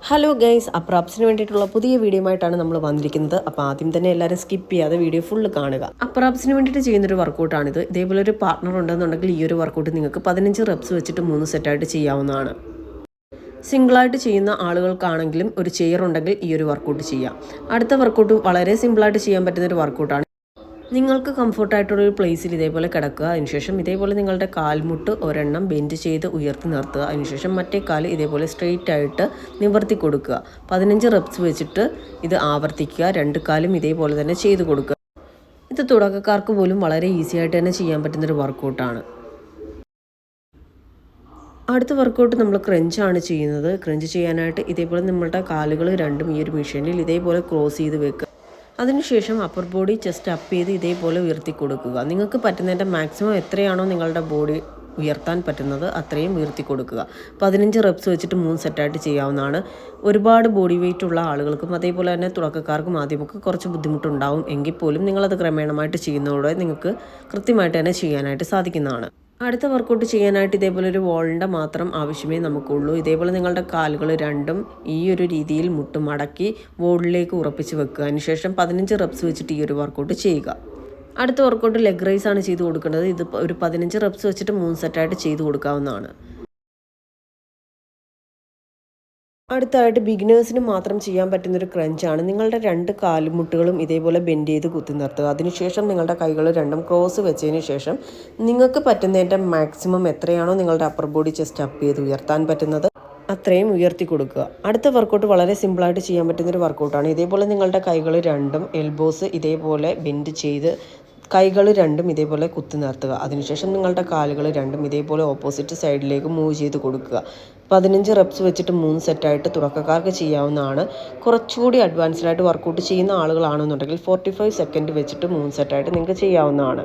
Hello guys, അപ്രാപ്സിന് വേണ്ടിയിട്ടുള്ള പുതിയ video ആയിട്ടാണ് നമ്മൾ വന്നിരിക്കുന്നത്. അപ്പോൾ ആദ്യം തന്നെ എല്ലാവരും സ്കിപ്പ് ചെയ്യാതെ വീഡിയോ ഫുള്ള് കാണുക. അപ്രാപ്സിന് വേണ്ടിയിട്ട് ചെയ്യുന്നൊരു വർക്കൗട്ടാണിത്. ഇതേപോലെ ഒരു പാർട്ട്ണർ ഉണ്ടെന്നുണ്ടെങ്കിൽ ഈ ഒരു വർക്കൗട്ട് നിങ്ങൾക്ക് 15 റെപ്സ് വെച്ചിട്ട് 3 സെറ്റായിട്ട് ചെയ്യാവുന്നതാണ്. സിംഗിളായിട്ട് ചെയ്യുന്ന ആളുകൾക്കാണെങ്കിലും ഒരു ചെയർ ഉണ്ടെങ്കിൽ ഈ ഒരു വർക്കൗട്ട് ചെയ്യാം. അടുത്ത വർക്കൗട്ട് വളരെ സിമ്പിളായിട്ട് ചെയ്യാൻ പറ്റുന്ന ഒരു വർക്കൗട്ടാണ്. നിങ്ങൾക്ക് കംഫർട്ടായിട്ടുള്ളൊരു പ്ലേസിൽ ഇതേപോലെ കിടക്കുക. അതിനുശേഷം ഇതേപോലെ നിങ്ങളുടെ കാൽമുട്ട് ഒരെണ്ണം ബെൻഡ് ചെയ്ത് ഉയർത്തി നിർത്തുക. അതിനുശേഷം മറ്റേ കാല് ഇതേപോലെ സ്ട്രെയിറ്റ് ആയിട്ട് നിവർത്തി കൊടുക്കുക. 15 റെപ്സ് വെച്ചിട്ട് ഇത് ആവർത്തിക്കുക. 2 കാലും ഇതേപോലെ തന്നെ ചെയ്ത് കൊടുക്കുക. ഇത് തുടക്കക്കാർക്ക് പോലും വളരെ ഈസി ആയിട്ട് തന്നെ ചെയ്യാൻ പറ്റുന്നൊരു വർക്കൗട്ടാണ്. അടുത്ത വർക്കൗട്ട് നമ്മൾ ക്രഞ്ചാണ് ചെയ്യുന്നത്. ക്രഞ്ച് ചെയ്യാനായിട്ട് ഇതേപോലെ നമ്മളുടെ കാലുകൾ രണ്ടും ഈ ഒരു മെഷീനിൽ ഇതേപോലെ ക്രോസ് ചെയ്ത് വെക്കുക. അതിനുശേഷം അപ്പർ ബോഡി ചെസ്റ്റ് അപ്പ് ചെയ്ത് ഇതേപോലെ ഉയർത്തി കൊടുക്കുക. നിങ്ങൾക്ക് പറ്റുന്നതിൻ്റെ മാക്സിമം എത്രയാണോ നിങ്ങളുടെ ബോഡി ഉയർത്താൻ പറ്റുന്നത് അത്രയും ഉയർത്തി കൊടുക്കുക. 15 റെപ്സ് വെച്ചിട്ട് 3 സെറ്റായിട്ട് ചെയ്യാവുന്നതാണ്. ഒരുപാട് ബോഡി വെയിറ്റ് ഉള്ള ആളുകൾക്കും അതേപോലെ തന്നെ തുടക്കക്കാർക്കും ആദ്യമൊക്കെ കുറച്ച് ബുദ്ധിമുട്ടുണ്ടാവും. എങ്കിൽ പോലും നിങ്ങളത് ക്രമേണമായിട്ട് ചെയ്യുന്നതോടെ നിങ്ങൾക്ക് കൃത്യമായിട്ട് തന്നെ ചെയ്യാനായിട്ട് സാധിക്കുന്നതാണ്. അടുത്ത വർക്കൗട്ട് ചെയ്യാനായിട്ട് ഇതേപോലെ ഒരു വോളിൻ്റെ മാത്രം ആവശ്യമേ നമുക്കുള്ളൂ. ഇതേപോലെ നിങ്ങളുടെ കാലുകൾ രണ്ടും ഈ ഒരു രീതിയിൽ മുട്ട് മടക്കി വോളിലേക്ക് ഉറപ്പിച്ച് വെക്കുക. അതിനുശേഷം 15 റെപ്സ് വെച്ചിട്ട് ഈ ഒരു വർക്കൗട്ട് ചെയ്യുക. അടുത്ത വർക്കൗട്ട് ലെഗ് റൈസ് ആണ് ചെയ്ത് കൊടുക്കേണ്ടത്. ഇത് ഒരു 15 റെപ്സ് വെച്ചിട്ട് 3 സെറ്റായിട്ട് ചെയ്ത് കൊടുക്കാവുന്നതാണ്. അടുത്തായിട്ട് ബിഗിനേഴ്സിന് മാത്രം ചെയ്യാൻ പറ്റുന്നൊരു ക്രഞ്ചാണ്. നിങ്ങളുടെ 2 കാലുമുട്ടുകളും ഇതേപോലെ ബെൻഡ് ചെയ്ത് കുത്തി നിർത്തുക. അതിനുശേഷം നിങ്ങളുടെ കൈകൾ രണ്ടും ക്രോസ് വെച്ചതിന് ശേഷം നിങ്ങൾക്ക് പറ്റുന്നതിൻ്റെ മാക്സിമം എത്രയാണോ നിങ്ങളുടെ അപ്പർ ബോഡി ചെസ്റ്റ് അപ്പ് ചെയ്ത് ഉയർത്താൻ പറ്റുന്നത് അത്രയും ഉയർത്തി കൊടുക്കുക. അടുത്ത വർക്കൗട്ട് വളരെ സിമ്പിളായിട്ട് ചെയ്യാൻ പറ്റുന്നൊരു വർക്കൗട്ടാണ്. ഇതേപോലെ നിങ്ങളുടെ കൈകൾ രണ്ടും എൽബോസ് ഇതേപോലെ ബെൻഡ് ചെയ്ത് കൈകൾ രണ്ടും ഇതേപോലെ കുത്തി നിർത്തുക. അതിനുശേഷം നിങ്ങളുടെ കാലുകൾ രണ്ടും ഇതേപോലെ ഓപ്പോസിറ്റ് സൈഡിലേക്ക് മൂവ് ചെയ്ത് കൊടുക്കുക. 15 റെപ്സ് വെച്ചിട്ട് 3 സെറ്റായിട്ട് തുടക്കക്കാർക്ക് ചെയ്യാവുന്നതാണ്. കുറച്ചുകൂടി അഡ്വാൻസ്ഡ് ആയിട്ട് വർക്കൗട്ട് ചെയ്യുന്ന ആളുകളാണെന്നുണ്ടെങ്കിൽ 45 സെക്കൻഡ് വെച്ചിട്ട് 3 സെറ്റായിട്ട് നിങ്ങൾക്ക് ചെയ്യാവുന്നതാണ്.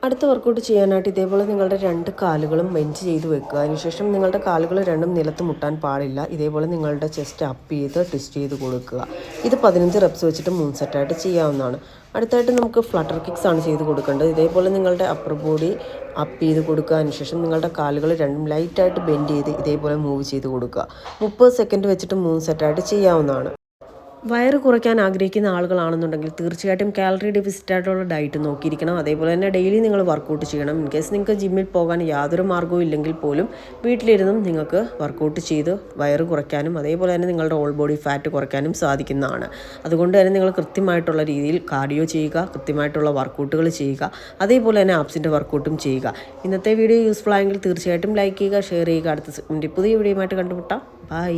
അടുത്ത വർക്കൗട്ട് ചെയ്യാനായിട്ട് ഇതേപോലെ നിങ്ങളുടെ 2 കാലുകളും ബെൻഡ് ചെയ്ത് വെക്കുക. അതിനുശേഷം നിങ്ങളുടെ കാലുകൾ രണ്ടും നിലത്ത് മുട്ടാൻ പാടില്ല. ഇതേപോലെ നിങ്ങളുടെ ചെസ്റ്റ് അപ്പ് ചെയ്ത് ട്വിസ്റ്റ് ചെയ്ത് കൊടുക്കുക. ഇത് 15 റെപ്സ് വെച്ചിട്ട് 3 സെറ്റായിട്ട് ചെയ്യാവുന്നതാണ്. അടുത്തായിട്ട് നമുക്ക് ഫ്ലട്ടർ കിക്സ് ആണ് ചെയ്ത് കൊടുക്കേണ്ടത്. ഇതേപോലെ നിങ്ങളുടെ അപ്പർ ബോഡി അപ്പ് ചെയ്ത് കൊടുക്കുക. അതിനുശേഷം നിങ്ങളുടെ കാലുകൾ രണ്ടും ലൈറ്റായിട്ട് ബെൻഡ് ചെയ്ത് ഇതേപോലെ മൂവ് ചെയ്ത് കൊടുക്കുക. 30 സെക്കൻഡ് വെച്ചിട്ട് 3 സെറ്റായിട്ട് ചെയ്യാവുന്നതാണ്. വയറ് കുറയ്ക്കാൻ ആഗ്രഹിക്കുന്ന ആളുകളാണെന്നുണ്ടെങ്കിൽ തീർച്ചയായിട്ടും കാലറി ഡെഫിസിറ്റ് ആയിട്ടുള്ള ഡയറ്റ് നോക്കിയിരിക്കണം. അതേപോലെ തന്നെ ഡെയിലി നിങ്ങൾ വർക്കൗട്ട് ചെയ്യണം. ഇൻ കേസ് നിങ്ങൾക്ക് ജിമ്മിൽ പോകാൻ യാതൊരു മാർഗ്ഗവും ഇല്ലെങ്കിൽ പോലും വീട്ടിലിരുന്നും നിങ്ങൾക്ക് വർക്കൗട്ട് ചെയ്ത് വയറ് കുറയ്ക്കാനും അതേപോലെ തന്നെ നിങ്ങളുടെ ഓൾ ബോഡി ഫാറ്റ് കുറയ്ക്കാനും സാധിക്കുന്നതാണ്. അതുകൊണ്ട് തന്നെ നിങ്ങൾ കൃത്യമായിട്ടുള്ള രീതിയിൽ കാർഡിയോ ചെയ്യുക, കൃത്യമായിട്ടുള്ള വർക്കൗട്ടുകൾ ചെയ്യുക, അതേപോലെ തന്നെ ആപ്സിൻ്റെ വർക്കൗട്ടും ചെയ്യുക. ഇന്നത്തെ വീഡിയോ യൂസ്ഫുൾ ആയെങ്കിൽ തീർച്ചയായിട്ടും ലൈക്ക് ചെയ്യുക, ഷെയർ ചെയ്യുക. അടുത്ത പുതിയ വീഡിയോയുമായിട്ട് കണ്ടുമുട്ടാം. ബൈ.